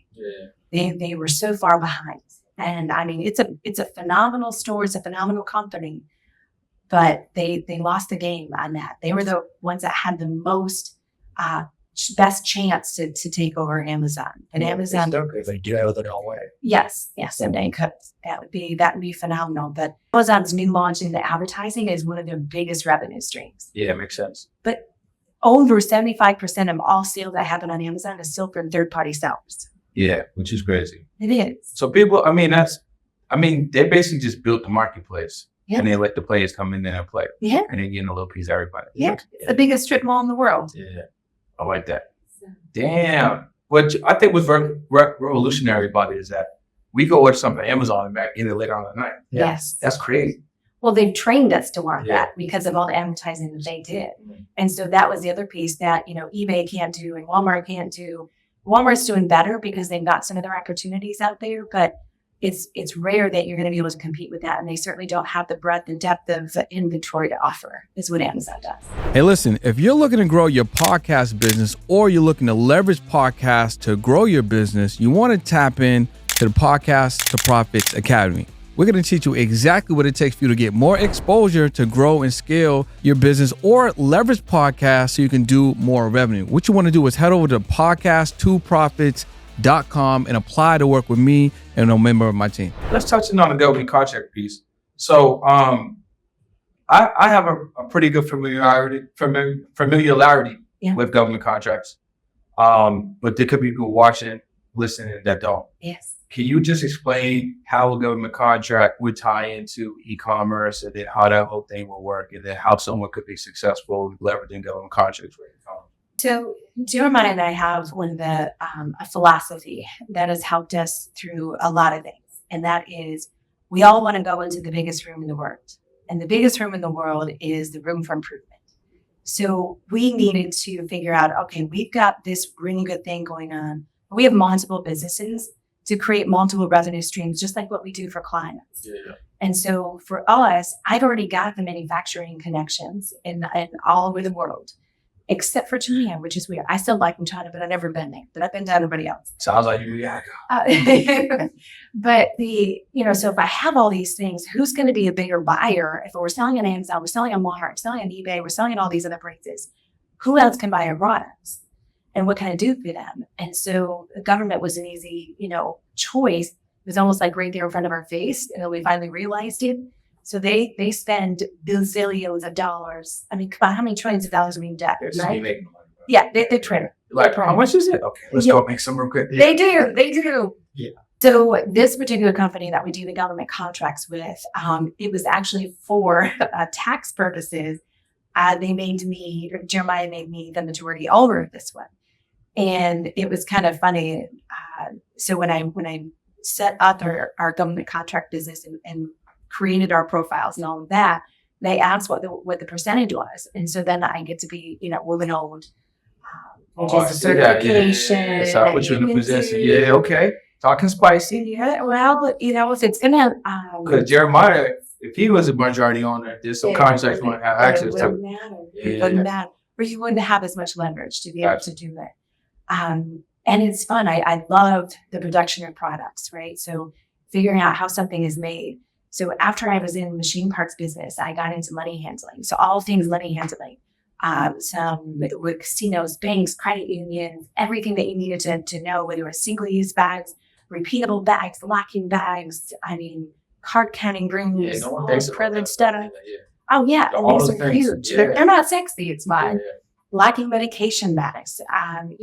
They were so far behind. And I mean, it's a phenomenal store. It's a phenomenal company, but they lost the game on that. They were the ones that had the most best chance to take over Amazon. And Amazon, if they get out of their own way. yes, and they could. That would be phenomenal. But Amazon's new launch into advertising is one of their biggest revenue streams. Yeah, makes sense. But over 75% of all sales that happen on Amazon is still from third-party sellers. Yeah, which is crazy. It is. So people, they basically just built the marketplace. Yeah. And they let the players come in there and play. Yeah. And they're getting a little piece of everybody. Yeah. It's the biggest strip mall in the world. Yeah. I like that. Damn. What I think was revolutionary about it is that we go order something on Amazon and back in it later on at night. Yeah. Yes. That's crazy. Well, they've trained us to want Yeah. that because of all the advertising that they did. And so that was the other piece that, eBay can't do and Walmart can't do. Walmart's doing better because they've got some of their opportunities out there, but it's rare that you're going to be able to compete with that. And they certainly don't have the breadth and depth of inventory to offer, is what Amazon does. Hey, listen, if you're looking to grow your podcast business or you're looking to leverage podcasts to grow your business, you want to tap in to the Podcast to Profits Academy. We're going to teach you exactly what it takes for you to get more exposure to grow and scale your business or leverage podcasts so you can do more revenue. What you want to do is head over to podcast2profits.com and apply to work with me and a member of my team. Let's touch on the government contract piece. So I have a pretty good familiarity Yeah. with government contracts. But there could be people watching, listening that don't. Yes. Can you just explain how a government contract would tie into e-commerce and then how that whole thing will work and then how someone could be successful leveraging government contracts for e-commerce? So Jeremiah and I have one of the a philosophy that has helped us through a lot of things. And that is we all want to go into the biggest room in the world. And the biggest room in the world is the room for improvement. So we needed to figure out, okay, we've got this really good thing going on. We have multiple businesses to create multiple revenue streams, just like what we do for clients. Yeah. And so for us, I've already got the manufacturing connections in all over the world, except for China, which is weird. I still like in China, but I've never been there. But I've been to everybody else. Sounds like you gotta go. But so if I have all these things, who's going to be a bigger buyer? If we're selling on Amazon, we're selling on Walmart, we're selling on eBay, we're selling on all these other places. Who else can buy our products? And what can I do for them? And so the government was an easy, choice. It was almost like right there in front of our face. And we finally realized it. So they spend bazillions of dollars. I mean, come on, how many trillions of dollars are we in debt, They're just right? making money. Yeah, they trim. Like, how much is it? Okay, let's go make some real quick. They do. Yeah. So this particular company that we do the government contracts with, it was actually for tax purposes. Jeremiah made me the majority owner of this one. And it was kind of funny. So when I set up our government contract business and created our profiles and all of that, they asked what the percentage was. And so then I get to be, woman owned, which is a certification. Yeah. So I put you in a position. Yeah, okay. Talking spicy. Yeah, well, if it's going to... Because Jeremiah, if he was a majority owner, there's some contracts you want to have access to. It wouldn't matter. Or you wouldn't have as much leverage to be able to do it. And it's fun. I loved the production of products, right? So figuring out how something is made. So after I was in machine parts business, I got into money handling. So all things money handling, some with casinos, banks, credit unions, everything that you needed to know, whether it was single-use bags, repeatable bags, locking bags, card counting rooms, all this present stuff. Yeah. Oh yeah, and All these those are things. huge. Yeah. They're not sexy. It's mine. Yeah. Locking medication bags. And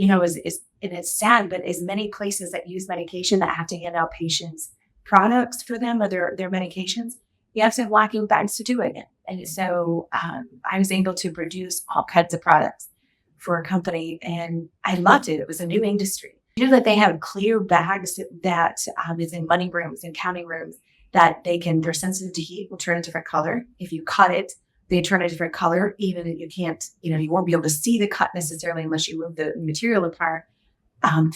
it's sad, but as many places that use medication that have to hand out patients products for them or their medications, you have to have locking bags to do it. And so I was able to produce all kinds of products for a company, and I loved it. It was a new industry. You know that they have clear bags that is in money rooms and counting rooms that they're sensitive to heat, will turn a different color. If you cut it, they turn a different color. Even if you can't, you won't be able to see the cut necessarily unless you move the material apart.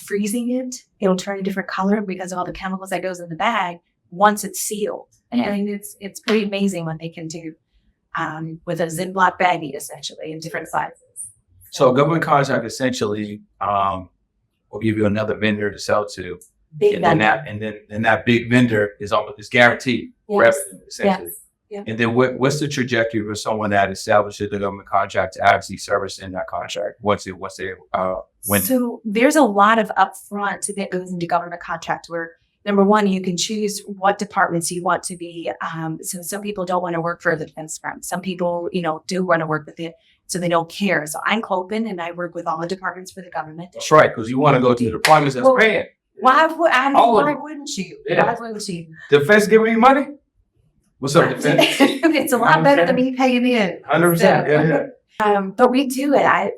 Freezing it, it'll turn a different color because of all the chemicals that goes in the bag once it's sealed. And it's pretty amazing what they can do with a Ziploc baggie, essentially, in different sizes. So government contract essentially, or give you another vendor to sell to. Big And then vendor. that big vendor is guaranteed Yes. revenue, essentially. Yes. Yeah. And then what's the trajectory for someone that establishes the government contract to actually service in that contract? What's their when? So there's a lot of upfront that goes into government contract where, number one, you can choose what departments you want to be. So some people don't want to work for the defense firm. Some people, do want to work with it, so they don't care. So I'm open and I work with all the departments for the government. That's right, because you want to go to the departments that's paying. Why wouldn't you? Yeah. Why wouldn't you? Defense giving you money? What's up, defense? It's a lot better than me paying in. 100%. Yeah. But we do it.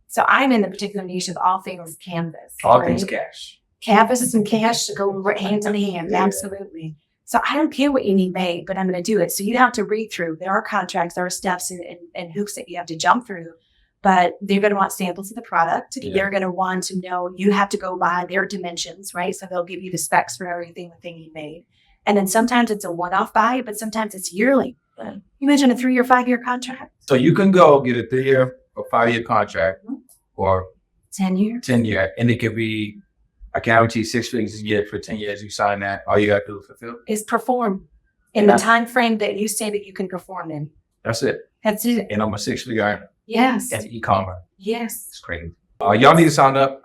So I'm in the particular niche of all things canvas. All right? things cash. Canvas and cash go hand in hand. Yeah. Absolutely. So I don't care what you need made, but I'm going to do it. So you have to read through. There are contracts, there are steps and hoops that you have to jump through. But they're going to want samples of the product. Yeah. They're going to want to know you have to go by their dimensions, right? So they'll give you the specs for everything that they need made. And then sometimes it's a one-off buy, but sometimes it's yearly. You imagine a 3 or 5 year contract. So you can go get a 3-year or 5-year contract or 10 years. 10-year, and it could be, I guarantee 6 figures a year for 10 years. You sign that. All you got to do is fulfill. Is perform in the time frame that you say that you can perform in. That's it. That's it. And I'm a 6-figure earner. Yes. And e-commerce. Yes. It's crazy. Y'all need to sign up.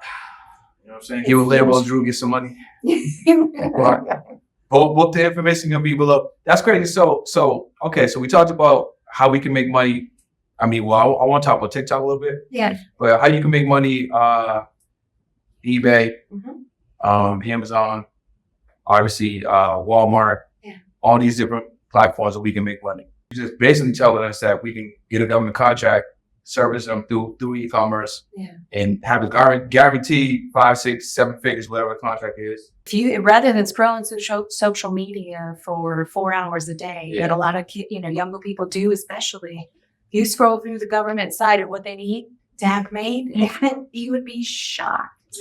You know what I'm saying? Give a label, Drew, get some money. Both the information gonna be below. That's crazy. So we talked about how we can make money. I want to talk about TikTok a little bit. Yeah. But how you can make money, eBay, Amazon, obviously Walmart, all these different platforms that we can make money. You're just basically telling us that we can get a government contract, service them through e-commerce, and have a guaranteed 5, 6, 7 figures, whatever the contract is. If you, rather than scrolling social media for 4 hours a day, that a lot of younger people do, especially, you scroll through the government side of what they need to have made, you would be shocked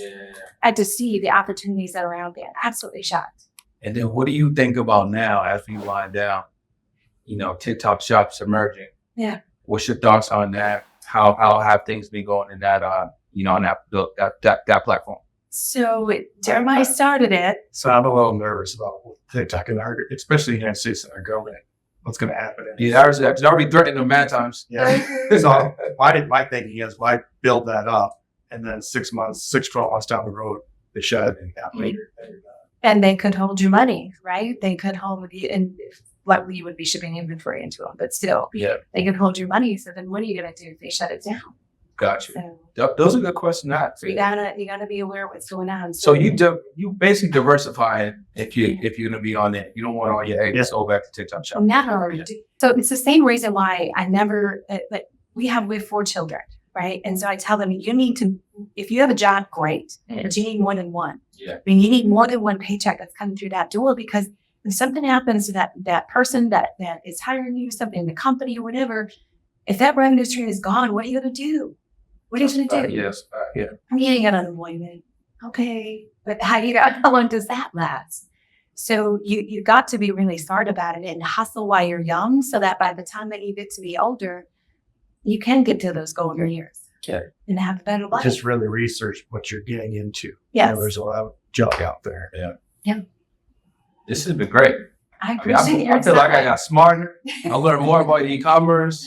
to see the opportunities that are out there. Absolutely shocked. And then what do you think about now as we wind down? TikTok shops emerging. Yeah. What's your thoughts on that? How have things been going in that on that platform? So Jeremiah started it. So I'm a little nervous about TikTok and especially in the United States and our government. What's going to happen? It's already threatening them mad times. Yeah. So my thinking is, why build that up and then 12 months down the road, they shut it and later. And they could hold your money, right? They could hold you, and what you would be shipping inventory into them, but still, they could hold your money. So then, what are you going to do if they shut it down? Gotcha. So, those are good questions. You gotta be aware of what's going on. So you basically diversify if you're going to be on it. You don't want all your eggs go back to TikTok shop. Never. So it's the same reason why I never. We have 4 children, right? And so I tell them, you need to, if you have a job, great, but you need more than one. Yeah. You need more than one paycheck that's coming through that door, because if something happens to that person that is hiring you, something in the company or whatever, if that revenue stream is gone, what are you going to do? What are you going to do? Yes. Yeah. I'm getting unemployment. Okay. But how long does that last? So you got to be really smart about it and hustle while you're young, so that by the time that you get to be older, you can get to those golden years. Okay. And have a better life. Just really research what you're getting into. Yes. There's a lot of junk out there. Yeah. This has been great. I appreciate I feel like I got smarter. I learned more about e-commerce.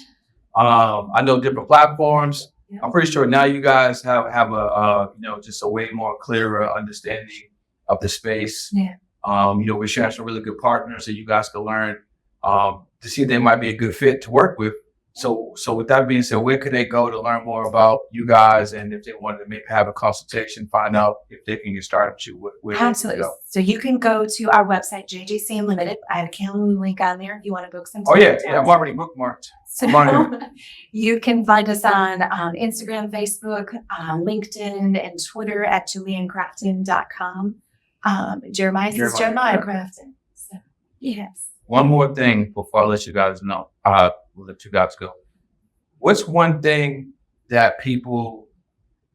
I know different platforms. Yeah. I'm pretty sure now you guys have a just a way more clearer understanding of the space. Yeah. We're sharing some really good partners that you guys can learn to see if they might be a good fit to work with. So with that being said, where could they go to learn more about you guys, and if they wanted to maybe have a consultation, find out if they can get started with you? Where Absolutely. So you can go to our website, JJC Unlimited. I have a calendar link on there if you want to book some time. Oh yeah, I'm already bookmarked. So you can find us on Instagram, Facebook, LinkedIn, and Twitter at JulianCrafton.com. Jeremiah is Jeremiah Crafton. So, yes. One more thing before I let you guys know. We'll let you guys go. What's one thing that people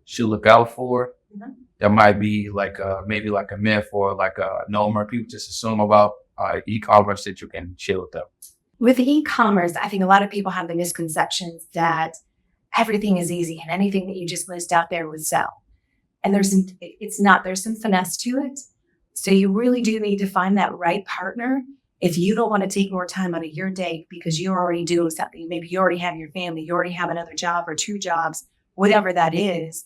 should look out for that might be maybe like a myth or like a norm people just assume about e-commerce that you can share with them? With e-commerce, I think a lot of people have the misconceptions that everything is easy and anything that you just list out there would sell. And there's some finesse to it. So you really do need to find that right partner. If you don't want to take more time out of your day because you're already doing something, maybe you already have your family, you already have another job or 2 jobs, whatever that is,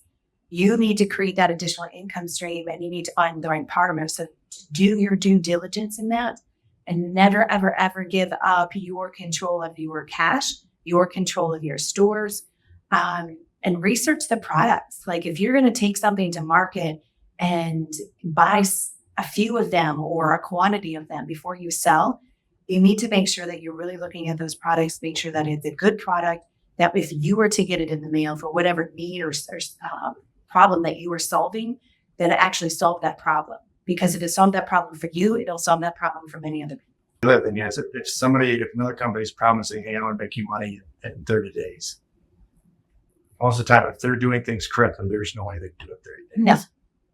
you need to create that additional income stream and you need to find the right partner. So do your due diligence in that and never, ever, ever give up your control of your cash, your control of your stores, and research the products. Like if you're going to take something to market and buy a few of them or a quantity of them before you sell, you need to make sure that you're really looking at those products, make sure that it's a good product, that if you were to get it in the mail for whatever need or problem that you were solving, then it actually solved that problem. Because if it solved that problem for you, it'll solve that problem for many other people. The other thing is, if another company is promising, hey, I want to make you money in 30 days. Most of the time, if they're doing things correctly, there's no way they can do it 30 days. No.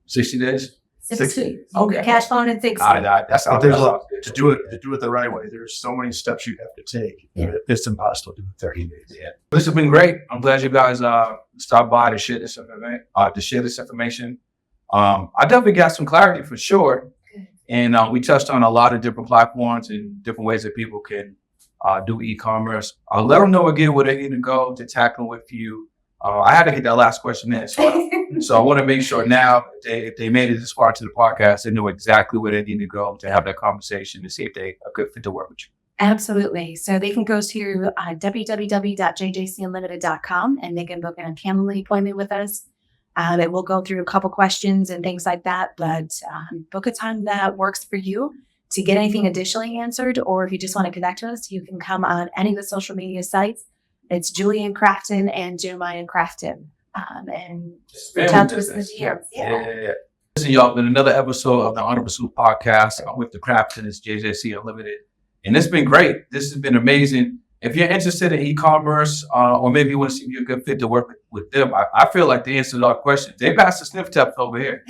60 days? 60. Okay. Cash loan in 60. That's But to do it the right way, there's so many steps you have to take. Yeah. It's impossible to do it 30 days. Yeah. This has been great. I'm glad you guys stopped by to share this information. I definitely got some clarity for sure. Good. And we touched on a lot of different platforms and different ways that people can do e-commerce. Let them know again where they need to go to tackle with you. I had to get that last question in. So I want to make sure now if they made it this far to the podcast, they know exactly where they need to go to have that conversation to see if they are good fit to work with you. Absolutely. So they can go to www.jjcunlimited.com and they can book an Calendly appointment with us. And we'll go through a couple questions and things like that. But book a time that works for you to get anything additionally answered. Or if you just want to connect with us, you can come on any of the social media sites. It's Julian Crafton and Jeremiah Crafton. And reach out to us in the DM. Yeah. Listen, y'all, been another episode of the On the Pursuit podcast. I'm with the Crafton. It's JJC Unlimited. And it's been great. This has been amazing. If you're interested in e-commerce, or maybe you want to see if you're a good fit to work with them, I feel like they answered our questions. They passed the sniff test over here.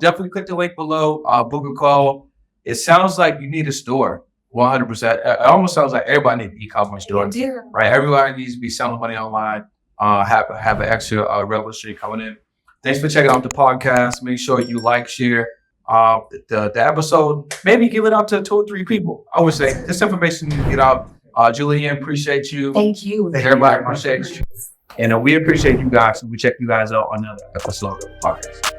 Definitely click the link below, book a call. It sounds like you need a store, 100%. It almost sounds like everybody needs an e-commerce store, right? Everybody needs to be selling money online, have an extra revenue stream coming in. Thanks for checking out the podcast. Make sure you like, share the episode. Maybe give it out to 2 or 3 people. I would say this information needs to get out. Julianne, appreciate you. Thank you. Everybody appreciates you. And we appreciate you guys. We check you guys out on another episode of the podcast.